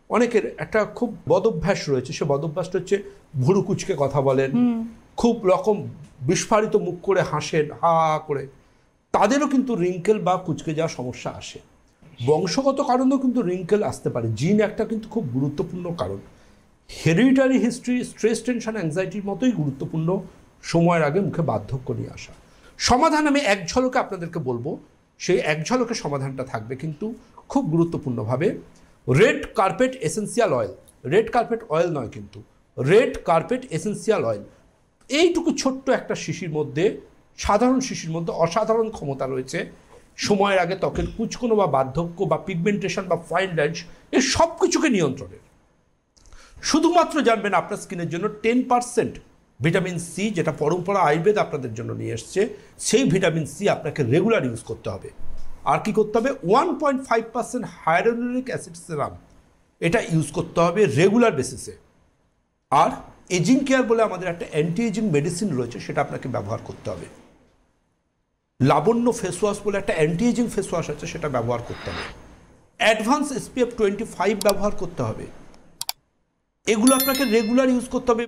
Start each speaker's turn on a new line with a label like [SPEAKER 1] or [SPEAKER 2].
[SPEAKER 1] অনেকের একটা খুব বদভ্যাস রয়েছে, সে বদভ্যাসটা হচ্ছে ভুরু কুচকে কথা বলেন, খুব রকম বিস্ফারিত মুখ করে হাসেন হা করে, তাদেরও কিন্তু রিঙ্কেল বা কুচকে যাওয়ার সমস্যা আসে। বংশগত কারণেও কিন্তু রিঙ্কেল আসতে পারে, জিন একটা কিন্তু খুব গুরুত্বপূর্ণ কারণ। হেরিডিটারি হিস্ট্রি, স্ট্রেস, টেনশন, অ্যাংজাইটির মতোই গুরুত্বপূর্ণ সময়ের আগে মুখে বার্ধক্য নিয়ে আসা। সমাধান আমি এক ঝলকে আপনাদেরকে বলবো, সেই এক ঝলকে সমাধানটা থাকবে কিন্তু খুব গুরুত্বপূর্ণভাবে। Red carpet essential oil, red carpet oil নয় কিন্তু রেড কার্পেট এসেন্সিয়াল অয়েল, এইটুকু ছোট্ট একটা শিশির মধ্যে, সাধারণ শিশির মধ্যে অসাধারণ ক্ষমতা রয়েছে সময়ের আগে ত্বকের কুচকোনো বা বার্ধক্য বা পিগমেন্টেশন বা ফাইন লাইন্স এই সব কিছুকে নিয়ন্ত্রণের। শুধুমাত্র জানবেন আপনার স্কিনের জন্য 10% ভিটামিন সি, যেটা পরম্পরা আয়ুর্বেদ আপনাদের জন্য নিয়ে এসছে, সেই ভিটামিন সি আপনাকে রেগুলার ইউজ করতে হবে। আর কি করতে হবে? 1.5% হায়ালুরোনিক অ্যাসিড সিরাম, এটা ইউজ করতে হবে রেগুলার বেসিসে। আর এজিং কেয়ার বলে আমাদের একটা অ্যান্টি এজিং মেডিসিন রয়েছে, সেটা আপনাকে ব্যবহার করতে হবে। লাবণ্য ফেস ওয়াশ বলে একটা অ্যান্টি এজিং ফেস ওয়াশ আছে, সেটা ব্যবহার করতে হবে। অ্যাডভান্স SPF 25 ব্যবহার করতে হবে। এগুলো আপনাকে রেগুলার ইউজ করতে হবে।